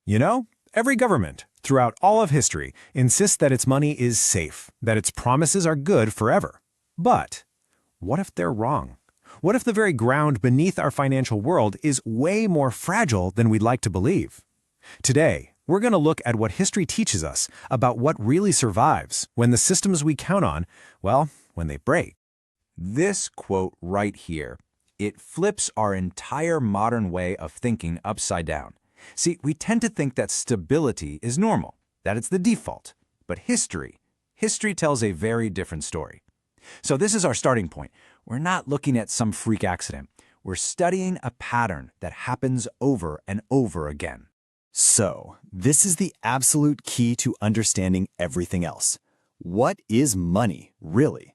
You know, every government, throughout all of history, insists that its money is safe, that its promises are good forever. But what if they're wrong? What if the very ground beneath our financial world is way more fragile than we'd like to believe? Today, we're going to look at what history teaches us about what really survives when the systems we count on, well, when they break. This quote right here, it flips our entire modern way of thinking upside down. See, we tend to think that stability is normal, that it's the default. But history tells a very different story. So this is our starting point. We're not looking at some freak accident. We're studying a pattern that happens over and over again. So, this is the absolute key to understanding everything else. What is money, really?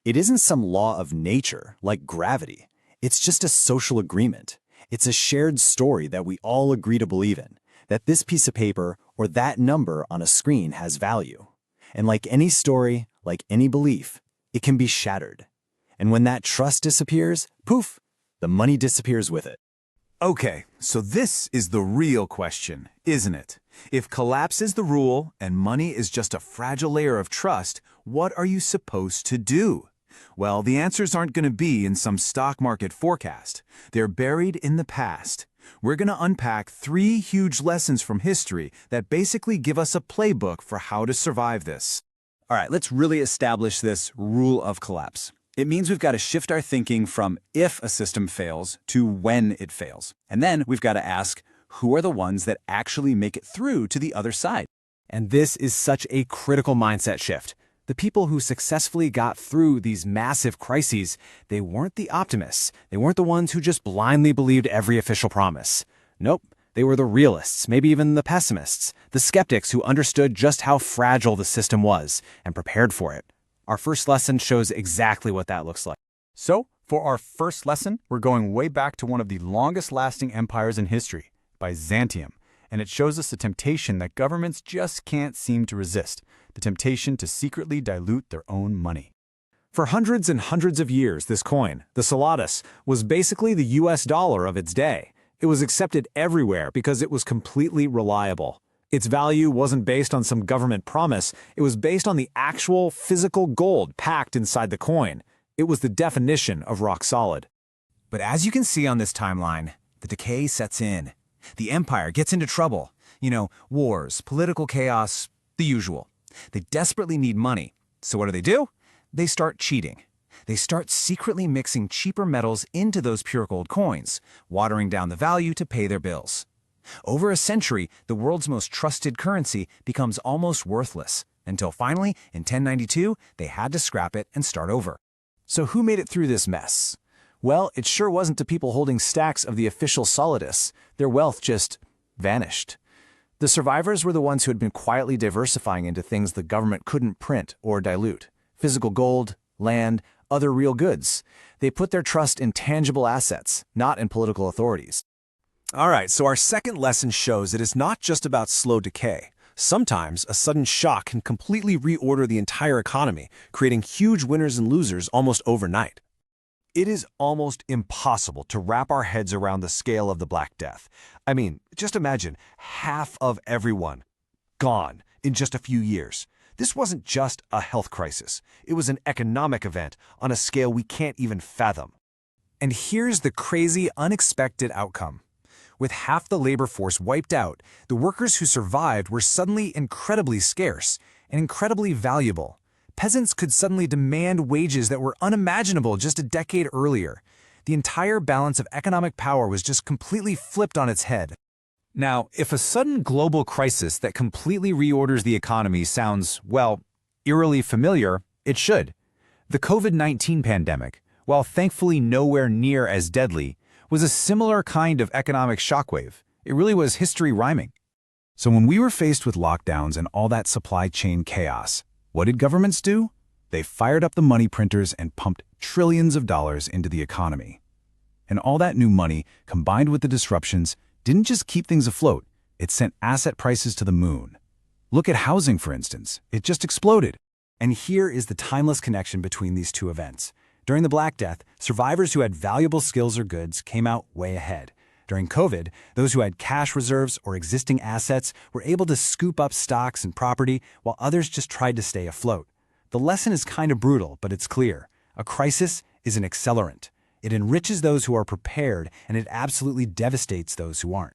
It isn't some law of nature, like gravity. It's just a social agreement. It's a shared story that we all agree to believe in, that this piece of paper or that number on a screen has value. And like any story, like any belief, it can be shattered. And when that trust disappears, poof, the money disappears with it. Okay, so this is the real question, isn't it? If collapse is the rule and money is just a fragile layer of trust, what are you supposed to do? Well, the answers aren't going to be in some stock market forecast. They're buried in the past. We're going to unpack 3 huge lessons from history that basically give us a playbook for how to survive this. All right, let's really establish this rule of collapse. It means we've got to shift our thinking from if a system fails to when it fails. And then we've got to ask, who are the ones that actually make it through to the other side? And this is such a critical mindset shift. The people who successfully got through these massive crises, they weren't the optimists. They weren't the ones who just blindly believed every official promise. Nope, they were the realists, maybe even the pessimists, the skeptics who understood just how fragile the system was and prepared for it. Our first lesson shows exactly what that looks like. So, for our first lesson, we're going way back to one of the longest-lasting empires in history, Byzantium, and it shows us the temptation that governments just can't seem to resist, the temptation to secretly dilute their own money. For hundreds and hundreds of years, this coin, the solidus, was basically the US dollar of its day. It was accepted everywhere because it was completely reliable. Its value wasn't based on some government promise, it was based on the actual physical gold packed inside the coin. It was the definition of rock solid. But as you can see on this timeline, the decay sets in. The empire gets into trouble. Wars, political chaos, the usual. They desperately need money. So what do? They start cheating. They start secretly mixing cheaper metals into those pure gold coins, watering down the value to pay their bills. Over a century, the world's most trusted currency becomes almost worthless, until finally, in 1092, they had to scrap it and start over. So who made it through this mess? Well, it sure wasn't the people holding stacks of the official solidus. Their wealth just vanished. The survivors were the ones who had been quietly diversifying into things the government couldn't print or dilute. Physical gold, land, other real goods. They put their trust in tangible assets, not in political authorities. All right, so our second lesson shows it is not just about slow decay. Sometimes a sudden shock can completely reorder the entire economy, creating huge winners and losers almost overnight. It is almost impossible to wrap our heads around the scale of the Black Death. I mean, just imagine half of everyone gone in just a few years. This wasn't just a health crisis. It was an economic event on a scale we can't even fathom. And here's the crazy, unexpected outcome. With half the labor force wiped out, the workers who survived were suddenly incredibly scarce and incredibly valuable. Peasants could suddenly demand wages that were unimaginable just a decade earlier. The entire balance of economic power was just completely flipped on its head. Now, if a sudden global crisis that completely reorders the economy sounds, well, eerily familiar, it should. The COVID-19 pandemic, while thankfully nowhere near as deadly, was a similar kind of economic shockwave. It really was history rhyming. So when we were faced with lockdowns and all that supply chain chaos, what did governments do? They fired up the money printers and pumped trillions of dollars into the economy. And all that new money, combined with the disruptions, didn't just keep things afloat, it sent asset prices to the moon. Look at housing, for instance. It just exploded. And here is the timeless connection between these two events. During the Black Death, survivors who had valuable skills or goods came out way ahead. During COVID, those who had cash reserves or existing assets were able to scoop up stocks and property while others just tried to stay afloat. The lesson is kind of brutal, but it's clear. A crisis is an accelerant. It enriches those who are prepared, and it absolutely devastates those who aren't.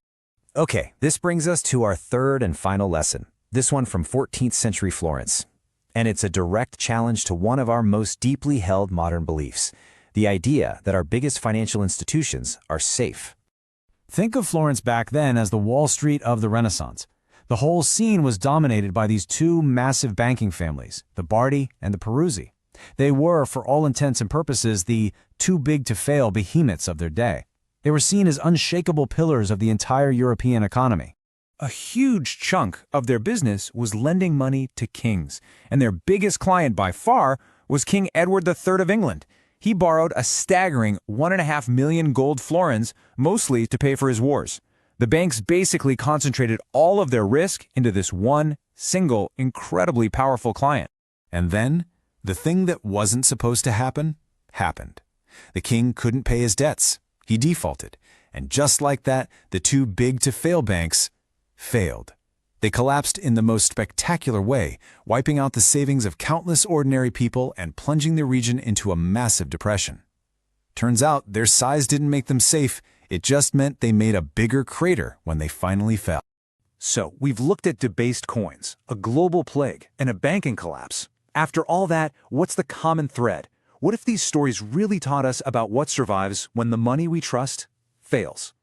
Okay, this brings us to our third and final lesson, this one from 14th century Florence. And it's a direct challenge to one of our most deeply held modern beliefs, the idea that our biggest financial institutions are safe. Think of Florence back then as the Wall Street of the Renaissance. The whole scene was dominated by these two massive banking families, the Bardi and the Peruzzi. They were, for all intents and purposes, the too-big-to-fail behemoths of their day. They were seen as unshakable pillars of the entire European economy. A huge chunk of their business was lending money to kings, and their biggest client by far was King Edward III of England. He borrowed a staggering 1.5 million gold florins, mostly to pay for his wars. The banks basically concentrated all of their risk into this one, single, incredibly powerful client. And then, the thing that wasn't supposed to happen, happened. The king couldn't pay his debts. He defaulted. And just like that, the too big to fail banks failed. They collapsed in the most spectacular way, wiping out the savings of countless ordinary people and plunging the region into a massive depression. Turns out their size didn't make them safe, it just meant they made a bigger crater when they finally fell. So, we've looked at debased coins, a global plague, and a banking collapse. After all that, what's the common thread? What if these stories really taught us about what survives when the money we trust fails?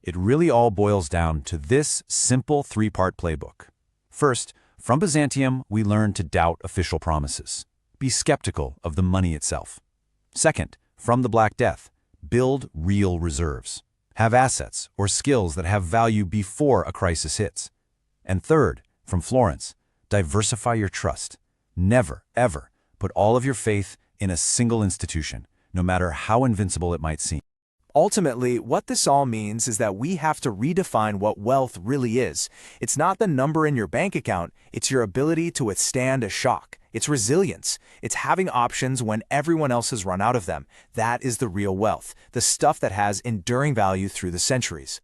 It really all boils down to this simple three-part playbook. First, from Byzantium, we learn to doubt official promises. Be skeptical of the money itself. Second, from the Black Death, build real reserves. Have assets or skills that have value before a crisis hits. And third, from Florence, diversify your trust. Never, ever put all of your faith in a single institution, no matter how invincible it might seem. Ultimately, what this all means is that we have to redefine what wealth really is. It's not the number in your bank account, it's your ability to withstand a shock. It's resilience. It's having options when everyone else has run out of them. That is the real wealth, the stuff that has enduring value through the centuries.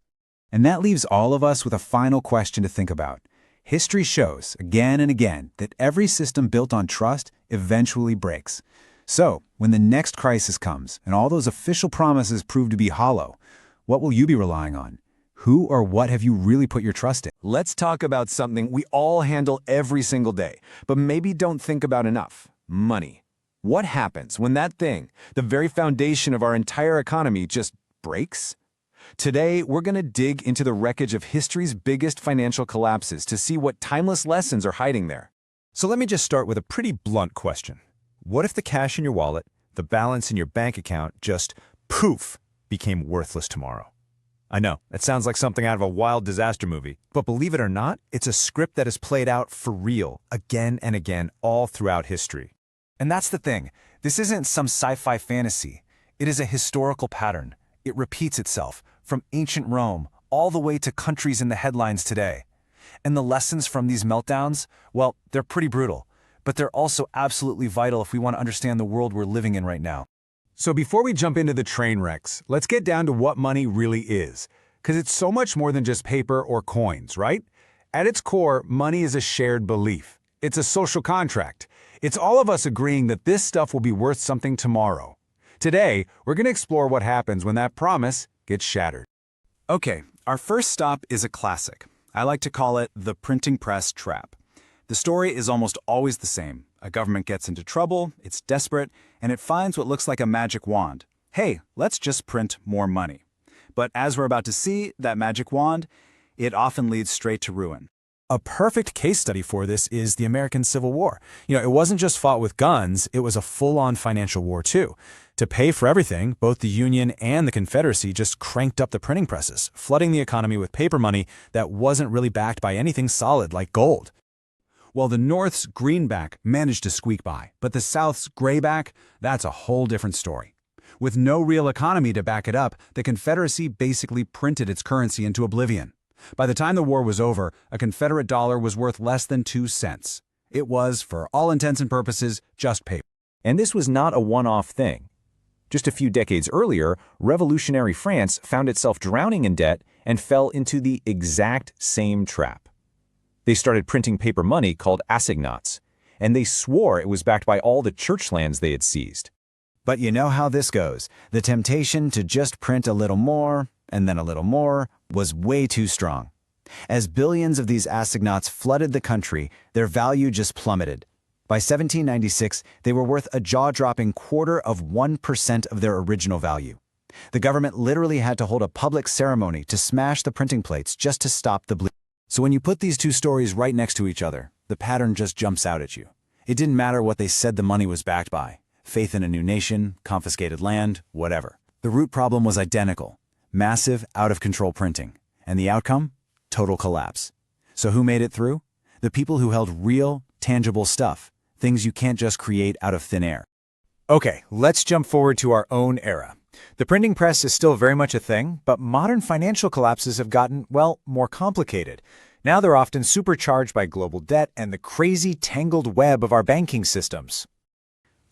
And that leaves all of us with a final question to think about. History shows, again and again, that every system built on trust eventually breaks. So, when the next crisis comes and all those official promises prove to be hollow, what will you be relying on? Who or what have you really put your trust in? Let's talk about something we all handle every single day, but maybe don't think about enough: money. What happens when that thing, the very foundation of our entire economy, just breaks? Today, we're going to dig into the wreckage of history's biggest financial collapses to see what timeless lessons are hiding there. So let me just start with a pretty blunt question. What if the cash in your wallet, the balance in your bank account, just poof, became worthless tomorrow? I know, it sounds like something out of a wild disaster movie, but believe it or not, it's a script that is played out for real, again and again, all throughout history. And that's the thing. This isn't some sci-fi fantasy. It is a historical pattern. It repeats itself, from ancient Rome all the way to countries in the headlines today. And the lessons from these meltdowns, well, they're pretty brutal, but they're also absolutely vital if we want to understand the world we're living in right now. So before we jump into the train wrecks, let's get down to what money really is, because it's so much more than just paper or coins, right? At its core, money is a shared belief. It's a social contract. It's all of us agreeing that this stuff will be worth something tomorrow. Today, we're going to explore what happens when that promise gets shattered. Okay, our first stop is a classic. I like to call it the printing press trap. The story is almost always the same. A government gets into trouble, it's desperate, and it finds what looks like a magic wand. Hey, let's just print more money. But as we're about to see, that magic wand, it often leads straight to ruin. A perfect case study for this is the American Civil War. It wasn't just fought with guns, it was a full-on financial war too. To pay for everything, both the Union and the Confederacy just cranked up the printing presses, flooding the economy with paper money that wasn't really backed by anything solid like gold. While the North's greenback managed to squeak by, but the South's grayback, that's a whole different story. With no real economy to back it up, the Confederacy basically printed its currency into oblivion. By the time the war was over, a Confederate dollar was worth less than 2 cents. It was, for all intents and purposes, just paper. And this was not a one-off thing. Just a few decades earlier, revolutionary France found itself drowning in debt and fell into the exact same trap. They started printing paper money called assignats, and they swore it was backed by all the church lands they had seized. But you know how this goes. The temptation to just print a little more, and then a little more, was way too strong. As billions of these assignats flooded the country, their value just plummeted. By 1796, they were worth a jaw-dropping 0.25% of their original value. The government literally had to hold a public ceremony to smash the printing plates just to stop the bleeding. So when you put these two stories right next to each other, the pattern just jumps out at you. It didn't matter what they said the money was backed by. Faith in a new nation, confiscated land, whatever. The root problem was identical. Massive, out-of-control printing. And the outcome? Total collapse. So who made it through? The people who held real, tangible stuff. Things you can't just create out of thin air. Okay, let's jump forward to our own era. The printing press is still very much a thing, but modern financial collapses have gotten, well, more complicated. Now they're often supercharged by global debt and the crazy tangled web of our banking systems.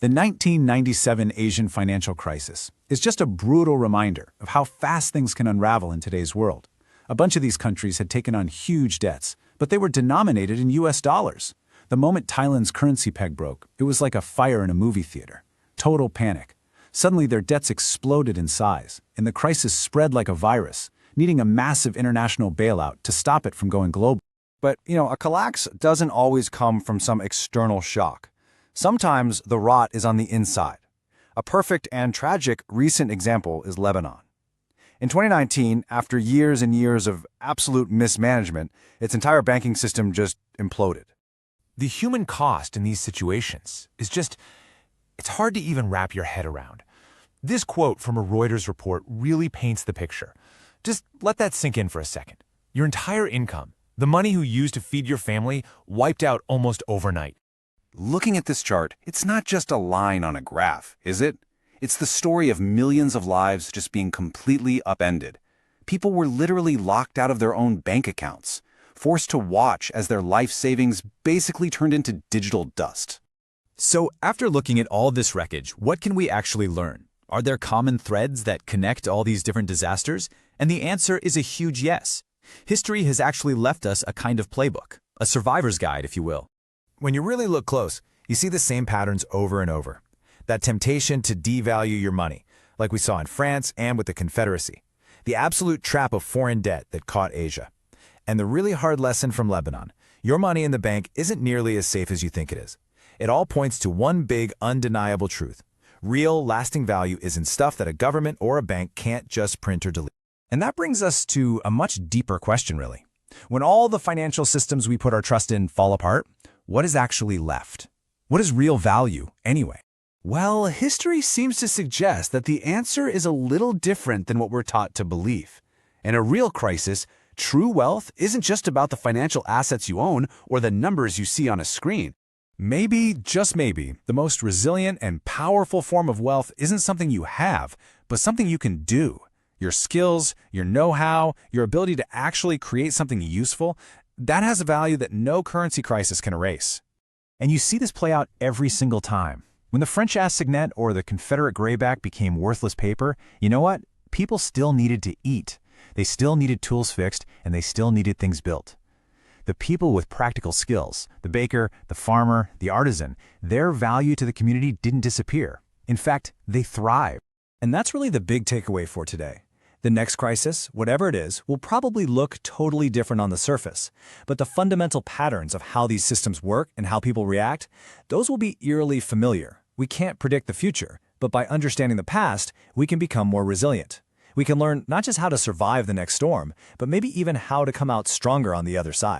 The 1997 Asian financial crisis is just a brutal reminder of how fast things can unravel in today's world. A bunch of these countries had taken on huge debts, but they were denominated in US dollars. The moment Thailand's currency peg broke, it was like a fire in a movie theater. Total panic. Suddenly their debts exploded in size, and the crisis spread like a virus, needing a massive international bailout to stop it from going global. But, a collapse doesn't always come from some external shock. Sometimes the rot is on the inside. A perfect and tragic recent example is Lebanon. In 2019, after years and years of absolute mismanagement, its entire banking system just imploded. The human cost in these situations is just, it's hard to even wrap your head around. This quote from a Reuters report really paints the picture. Just let that sink in for a second. Your entire income, the money you used to feed your family, wiped out almost overnight. Looking at this chart, it's not just a line on a graph, is it? It's the story of millions of lives just being completely upended. People were literally locked out of their own bank accounts, forced to watch as their life savings basically turned into digital dust. So after looking at all this wreckage, what can we actually learn? Are there common threads that connect all these different disasters? And the answer is a huge yes. History has actually left us a kind of playbook, a survivor's guide, if you will. When you really look close, you see the same patterns over and over. That temptation to devalue your money, like we saw in France and with the Confederacy. The absolute trap of foreign debt that caught Asia. And the really hard lesson from Lebanon. Your money in the bank isn't nearly as safe as you think it is. It all points to one big, undeniable truth. Real, lasting value is in stuff that a government or a bank can't just print or delete. And that brings us to a much deeper question, really. When all the financial systems we put our trust in fall apart, what is actually left? What is real value, anyway? Well, history seems to suggest that the answer is a little different than what we're taught to believe. In a real crisis, true wealth isn't just about the financial assets you own or the numbers you see on a screen. Maybe, just maybe, the most resilient and powerful form of wealth isn't something you have, but something you can do. Your skills, your know-how, your ability to actually create something useful, that has a value that no currency crisis can erase. And you see this play out every single time. When the French assignat or the Confederate grayback became worthless paper, you know what? People still needed to eat. They still needed tools fixed, and they still needed things built. The people with practical skills, the baker, the farmer, the artisan, their value to the community didn't disappear. In fact, they thrived. And that's really the big takeaway for today. The next crisis, whatever it is, will probably look totally different on the surface. But the fundamental patterns of how these systems work and how people react, those will be eerily familiar. We can't predict the future, but by understanding the past, we can become more resilient. We can learn not just how to survive the next storm, but maybe even how to come out stronger on the other side.